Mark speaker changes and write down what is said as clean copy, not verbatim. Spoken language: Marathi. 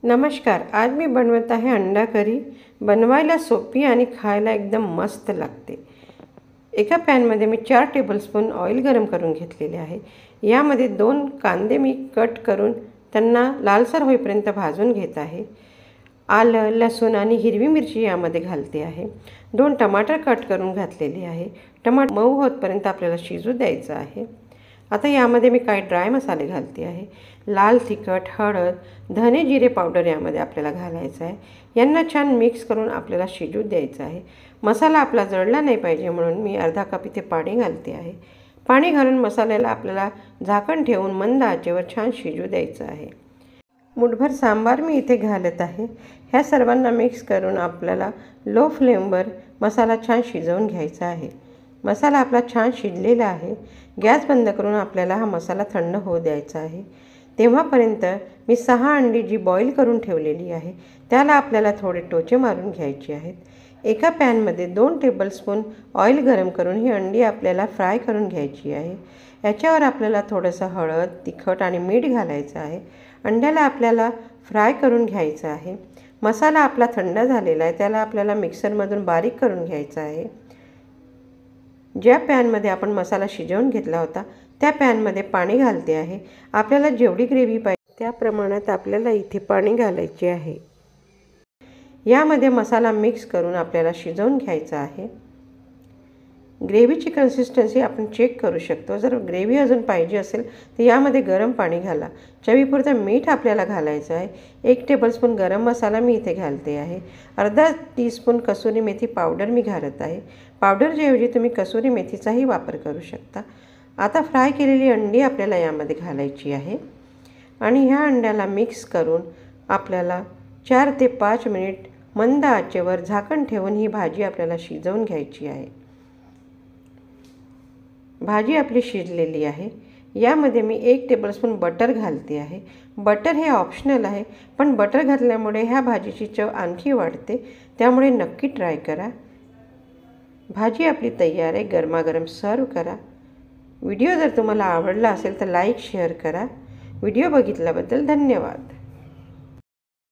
Speaker 1: नमस्कार। आज मी बनवत आहे अंडा करी। बनवायला सोपी आणि खायला एकदम मस्त लागते। एका पॅनमध्ये मी 4 टेबलस्पून ऑइल गरम करून घेतलेले आहे। यामध्ये 2 कांदे मी कट करून त्यांना लालसर होईपर्यंत भाजून घेत आहे। आलं, लसूण आणि हिरवी मिरची यामध्ये घालते आहे। 2 टमाटर कट करून घातलेली आहे। टमाटर मऊ होतपर्यंत आपल्याला शिजू द्यायचं आहे। आता यामध्ये मी काही ड्राय मसाले घालते आहे। लाल तिखट, हळद, धने जिरे पावडर यामध्ये आपल्याला घालायचं आहे। यांना छान मिक्स करून आपल्याला शिजू द्यायचं आहे। मसाला आपला जळला नाही पाहिजे म्हणून मी अर्धा कप इथे पाणी घालते आहे। पाणी घालून मसाल्याला आपल्याला झाकण ठेवून मंद आचेवर छान शिजू द्यायचं आहे। मुठभर सांबार मी इथे घालत आहे। ह्या सर्वांना मिक्स करून आपल्याला लो फ्लेमवर मसाला छान शिजवून घ्यायचा आहे। मसाला आपला छान शिजलेला आहे। गॅस बंद करून आपल्याला हा मसाला थंड होऊ द्यायचा आहे। तेव्हापर्यंत मी 6 अंडी जी बॉईल करून ठेवलेली आहे त्याला आपल्याला थोडे टोचे मारून घ्यायचे आहेत। एका पॅनमध्ये 2 टेबलस्पून ऑइल गरम करून ही अंडी आपल्याला फ्राय करून घ्यायची आहे। याच्यावर आपल्याला थोडंसं हळद, तिखट आणि मीठ घालायचं आहे। अंड्याला आपल्याला फ्राय करून घ्यायचं आहे। मसाला आपला थंड झालेला आहे, त्याला आपल्याला मिक्सरमधून बारीक करून घ्यायचा आहे। ज्या पॅनमध्ये आपण मसाला शिजवून घेतला होता त्या पॅनमध्ये पाणी घालते आहे। आपल्याला जेवढी ग्रेव्ही पाहिजे त्या प्रमाणात आपल्याला इथे पाणी घालायचे आहे। यामध्ये मसाला मिक्स करून आपल्याला शिजवून घ्यायचा आहे। ग्रेव्हीची कन्सिस्टन्सी आपण चेक करू शकतो। जर ग्रेव्ही अजून पाहिजे असेल तर यामध्ये गरम पाणी घाला। चवीपुरतं मीठ आपल्याला घालायचं आहे। 1 टेबलस्पून गरम मसाला मी इथे घालते आहे। अर्धा टीस्पून कसुरी मेथी पावडर मी घालत आहे। पावडरच्याऐवजी तुम्ही कसुरी मेथीचाही वापर करू शकता। आता फ्राय केलेली अंडी आपल्याला यामध्ये घालायची आहे आणि ह्या अंड्याला मिक्स करून आपल्याला 4 ते 5 मिनिट मंद आचेवर झाकण ठेवून ही भाजी आपल्याला शिजवून घ्यायची आहे। भाजी आपली शिजलेली आहे। यामध्ये मी 1 टेबलस्पून बटर घालते आहे। बटर हे ऑप्शनल आहे, पण बटर घातल्यामुळे ह्या भाजीची चव आणखी वाढते, त्यामुळे नक्की ट्राय करा। भाजी आपली तयार आहे। गरमागरम सर्व करा। व्हिडिओ जर तुम्हाला आवडला असेल तर लाईक शेअर करा। व्हिडिओ बघितल्याबद्दल धन्यवाद।